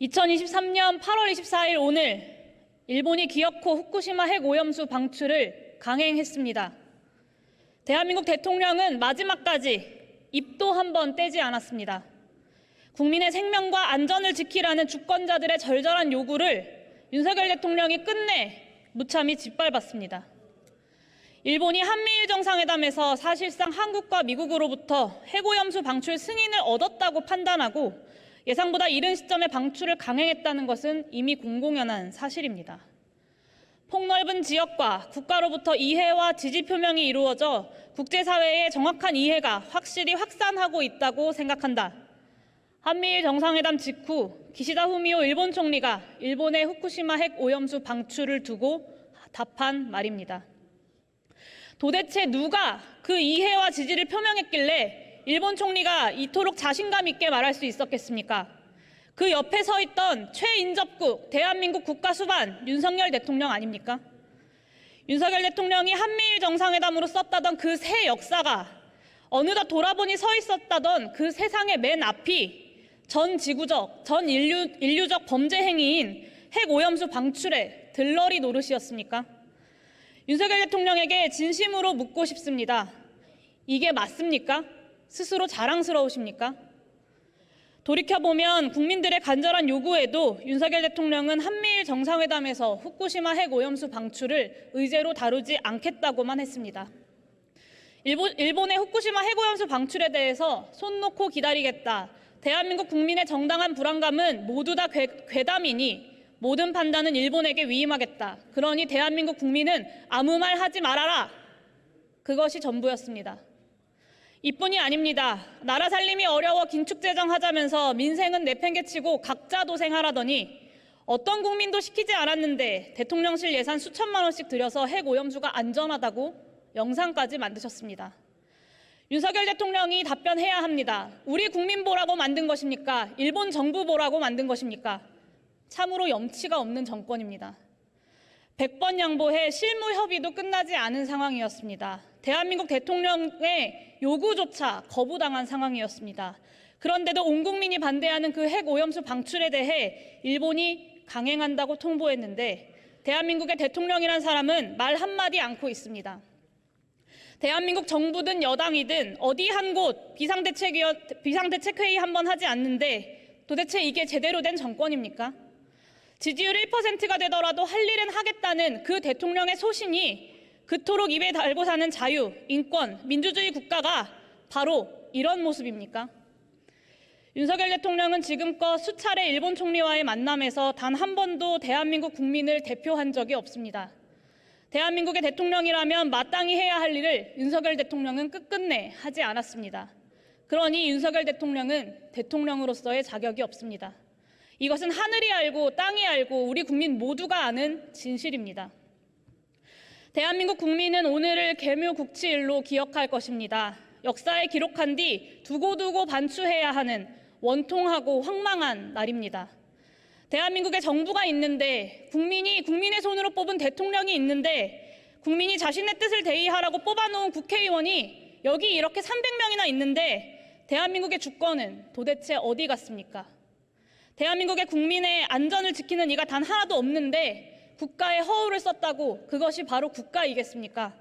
2023년 8월 24일 오늘 일본이 기어코 후쿠시마 핵오염수 방출을 강행했습니다. 대한민국 대통령은 마지막까지 입도 한 번 떼지 않았습니다. 국민의 생명과 안전을 지키라는 주권자들의 절절한 요구를 윤석열 대통령이 끝내 무참히 짓밟았습니다. 일본이 한미일 정상회담에서 사실상 한국과 미국으로부터 핵오염수 방출 승인을 얻었다고 판단하고 예상보다 이른 시점에 방출을 강행했다는 것은 이미 공공연한 사실입니다. 폭넓은 지역과 국가로부터 이해와 지지 표명이 이루어져 국제사회의 정확한 이해가 확실히 확산하고 있다고 생각한다. 한미일 정상회담 직후 기시다 후미오 일본 총리가 일본의 후쿠시마 핵오염수 방출을 두고 답한 말입니다. 도대체 누가 그 이해와 지지를 표명했길래 일본 총리가 이토록 자신감 있게 말할 수 있었겠습니까? 그 옆에 서 있던 최인접국 대한민국 국가수반 윤석열 대통령 아닙니까? 윤석열 대통령이 한미일 정상회담으로 썼다던 그 새 역사가 어느덧 돌아보니 서 있었다던 그 세상의 맨 앞이 전 지구적, 전 인류적 범죄 행위인 핵오염수 방출의 들러리 노릇이었습니까? 윤석열 대통령에게 진심으로 묻고 싶습니다. 이게 맞습니까? 스스로 자랑스러우십니까? 돌이켜보면 국민들의 간절한 요구에도 윤석열 대통령은 한미일 정상회담에서 후쿠시마 핵오염수 방출을 의제로 다루지 않겠다고만 했습니다. 일본의 후쿠시마 핵오염수 방출에 대해서 손 놓고 기다리겠다. 대한민국 국민의 정당한 불안감은 모두 다 괴담이니 모든 판단은 일본에게 위임하겠다. 그러니 대한민국 국민은 아무 말 하지 말아라. 그것이 전부였습니다. 이뿐이 아닙니다. 나라 살림이 어려워 긴축재정 하자면서 민생은 내팽개치고 각자 도생하라더니 어떤 국민도 시키지 않았는데 대통령실 예산 수천만 원씩 들여서 핵오염수가 안전하다고 영상까지 만드셨습니다. 윤석열 대통령이 답변해야 합니다. 우리 국민 보라고 만든 것입니까? 일본 정부 보라고 만든 것입니까? 참으로 염치가 없는 정권입니다. 100번 양보해 실무 협의도 끝나지 않은 상황이었습니다. 대한민국 대통령의 요구조차 거부당한 상황이었습니다. 그런데도 온 국민이 반대하는 그 핵오염수 방출에 대해 일본이 강행한다고 통보했는데 대한민국의 대통령이란 사람은 말 한마디 않고 있습니다. 대한민국 정부든 여당이든 어디 한 곳 비상대책회의 한번 하지 않는데 도대체 이게 제대로 된 정권입니까? 지지율 1%가 되더라도 할 일은 하겠다는 그 대통령의 소신이 그토록 입에 달고 사는 자유, 인권, 민주주의 국가가 바로 이런 모습입니까? 윤석열 대통령은 지금껏 수차례 일본 총리와의 만남에서 단 한 번도 대한민국 국민을 대표한 적이 없습니다. 대한민국의 대통령이라면 마땅히 해야 할 일을 윤석열 대통령은 끝끝내 하지 않았습니다. 그러니 윤석열 대통령은 대통령으로서의 자격이 없습니다. 이것은 하늘이 알고 땅이 알고 우리 국민 모두가 아는 진실입니다. 대한민국 국민은 오늘을 계묘국치일로 기억할 것입니다. 역사에 기록한 뒤 두고두고 반추해야 하는 원통하고 황망한 날입니다. 대한민국에 정부가 있는데 국민의 손으로 뽑은 대통령이 있는데 국민이 자신의 뜻을 대의하라고 뽑아놓은 국회의원이 여기 이렇게 300명이나 있는데 대한민국의 주권은 도대체 어디 갔습니까? 대한민국의 국민의 안전을 지키는 이가 단 하나도 없는데 국가의 허울을 썼다고 그것이 바로 국가이겠습니까?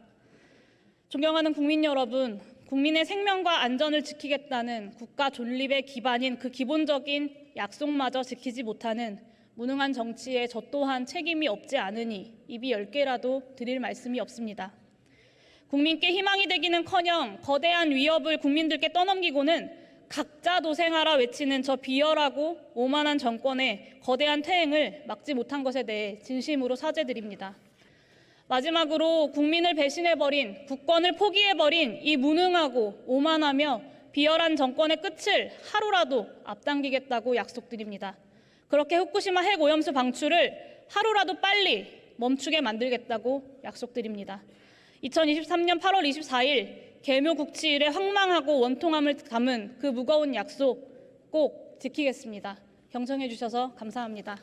존경하는 국민 여러분, 국민의 생명과 안전을 지키겠다는 국가 존립의 기반인 그 기본적인 약속마저 지키지 못하는 무능한 정치에 저 또한 책임이 없지 않으니 입이 10개라도 드릴 말씀이 없습니다. 국민께 희망이 되기는커녕 거대한 위협을 국민들께 떠넘기고는 각자 도생하라 외치는 저 비열하고 오만한 정권의 거대한 퇴행을 막지 못한 것에 대해 진심으로 사죄드립니다. 마지막으로 국민을 배신해버린, 국권을 포기해버린 이 무능하고 오만하며 비열한 정권의 끝을 하루라도 앞당기겠다고 약속드립니다. 그렇게 후쿠시마 핵오염수 방출을 하루라도 빨리 멈추게 만들겠다고 약속드립니다. 2023년 8월 24일 계묘국치일의 황망하고 원통함을 담은 그 무거운 약속 꼭 지키겠습니다. 경청해 주셔서 감사합니다.